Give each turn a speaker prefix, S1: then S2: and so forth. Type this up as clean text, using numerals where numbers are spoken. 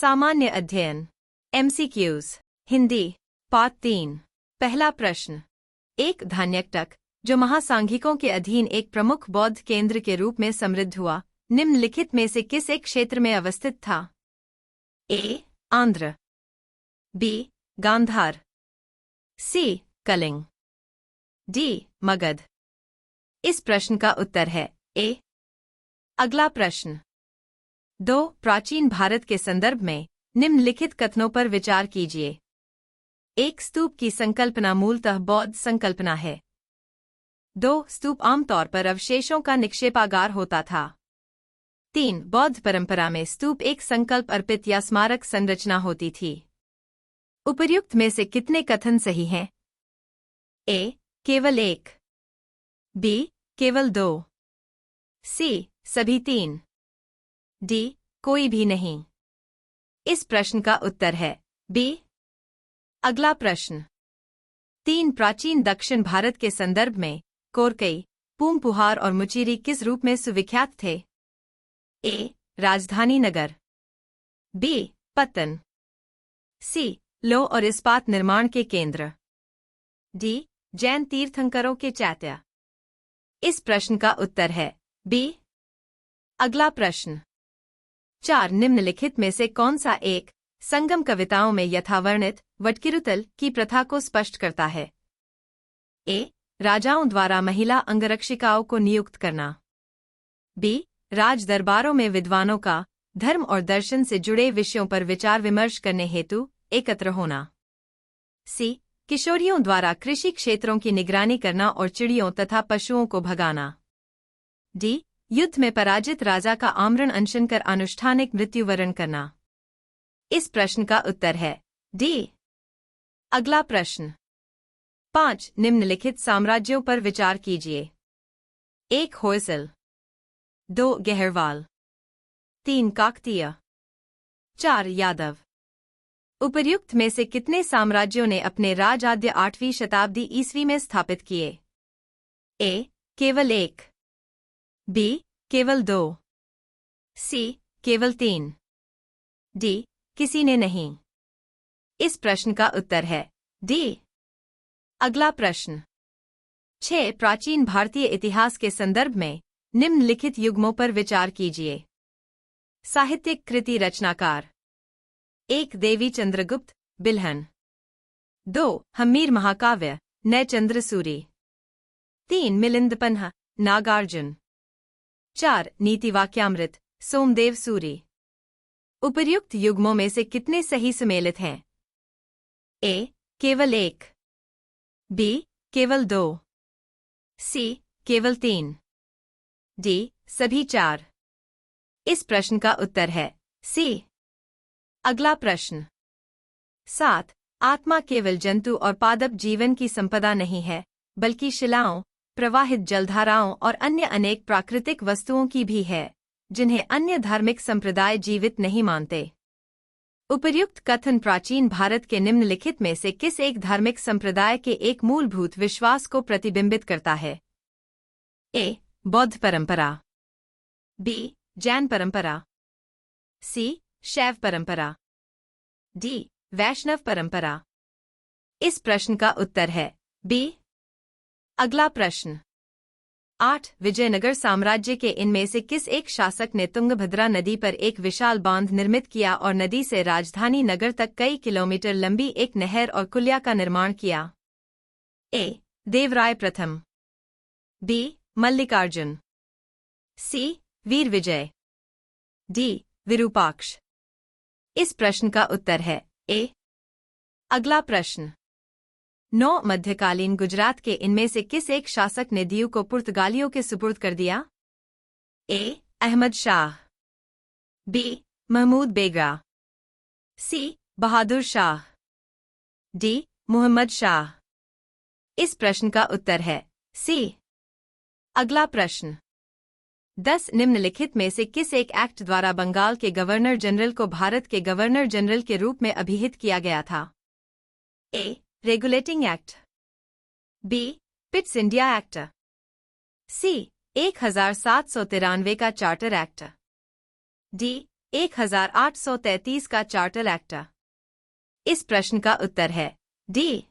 S1: सामान्य अध्ययन MCQs Hindi part 3। पहला प्रश्न। एक धान्यकटक जो महासांघिकों के अधीन एक प्रमुख बौद्ध केंद्र के रूप में समृद्ध हुआ, निम्नलिखित में से किस एक क्षेत्र में अवस्थित था? A. Andhra, B. Gandhara, C. Kalinga, D. Magadh. इस प्रश्न का उत्तर है A। अगला प्रश्न। 2. प्राचीन भारत के संदर्भ में निम्नलिखित कथनों पर विचार कीजिए। एक स्तूप की संकल्पना मूलतः बौद्ध संकल्पना है। 2. स्तूप आमतौर पर अवशेषों का निक्षेपागार होता था। 3. बौद्ध परंपरा में स्तूप एक संकल्प अर्पित या स्मारक संरचना होती थी। उपर्युक्त में से कितने कथन सही हैं? A. केवल एक, B. केवल 2, C. सभी 3, D. कोई भी नहीं। इस प्रश्न का उत्तर है B। अगला प्रश्न। 3. प्राचीन दक्षिण भारत के संदर्भ में कोरकई, पूमपुहार और मुचिरी किस रूप में सुविख्यात थे? A. राजधानी नगर, B. पत्तन, C. लौह और इस्पात निर्माण के केंद्र, D. जैन तीर्थंकरों के चैत्य। इस प्रश्न का उत्तर है B। अगला प्रश्न। 4. निम्नलिखित में से कौन सा एक संगम कविताओं में यथावर्णित वटकिरुतल की प्रथा को स्पष्ट करता है? A. राजाओं द्वारा महिला अंगरक्षिकाओं को नियुक्त करना, B. राज दरबारों में विद्वानों का धर्म और दर्शन से जुड़े विषयों पर विचार विमर्श करने हेतु एकत्र होना, C. किशोरियों द्वारा कृषि क्षेत्रों की निगरानी करना और चिड़ियों तथा पशुओं को भगाना, D. युद्ध में पराजित राजा का आमरण अनशन कर अनुष्ठानिक मृत्युवरण करना। इस प्रश्न का उत्तर है D। अगला प्रश्न। 5. निम्नलिखित साम्राज्यों पर विचार कीजिए। 1. होयसल, 2. गहरवाल, 3. काकतीय, 4. यादव। उपर्युक्त में से कितने साम्राज्यों ने अपने राजाद्य 8वीं शताब्दी ईस्वी में स्थापित किए? A. केवल 1, B. केवल 2, C. केवल 3, D. किसी ने नहीं। इस प्रश्न का उत्तर है D। अगला प्रश्न। 6. प्राचीन भारतीय इतिहास के संदर्भ में निम्नलिखित युग्मों पर विचार कीजिए। साहित्यिक कृति रचनाकार। 1. देवी चंद्रगुप्त, बिल्हन, 2. हम्मीर महाकाव्य, नयचंद्र सूरी, 3. मिलिंद पन्हा, नागार्जुन, 4. नीतिवाक्यामृत, सोमदेव सूरी। उपर्युक्त युग्मों में से कितने सही सुमेलित हैं? A. केवल 1, B. केवल 2, C. केवल 3, D. सभी 4। इस प्रश्न का उत्तर है C। अगला प्रश्न। 7. आत्मा केवल जंतु और पादप जीवन की संपदा नहीं है, बल्कि शिलाओं, प्रवाहित जलधाराओं और अन्य अनेक प्राकृतिक वस्तुओं की भी है, जिन्हें अन्य धार्मिक संप्रदाय जीवित नहीं मानते। उपर्युक्त कथन प्राचीन भारत के निम्नलिखित में से किस एक धार्मिक संप्रदाय के एक मूलभूत विश्वास को प्रतिबिंबित करता है? A. बौद्ध परंपरा, B. जैन परंपरा, C. शैव परंपरा, D. वैष्णव परंपरा। इस प्रश्न का उत्तर है B। अगला प्रश्न। 8. विजयनगर साम्राज्य के इनमें से किस एक शासक ने तुंगभद्रा नदी पर एक विशाल बांध निर्मित किया और नदी से राजधानी नगर तक कई किलोमीटर लंबी एक नहर और कुलिया का निर्माण किया? A. देवराय प्रथम, B. मल्लिकार्जुन, C. वीर विजय, D. विरूपाक्ष। इस प्रश्न का उत्तर है A। अगला प्रश्न। 9. मध्यकालीन गुजरात के इनमें से किस एक शासक ने दीव को पुर्तगालियों के सुपुर्द कर दिया? A. अहमद शाह, B. महमूद बेगरा, C. बहादुर शाह, D. मुहम्मद शाह। इस प्रश्न का उत्तर है C। अगला प्रश्न। 10. निम्नलिखित में से किस एक एक्ट द्वारा बंगाल के गवर्नर जनरल को भारत के गवर्नर जनरल के रूप में अभिहित किया गया था? A. Regulating act, B. Pitt's India act, C. 1793 का चार्टर एक्ट, D. 1833 का चार्टर एक्ट। इस प्रश्न का उत्तर है डी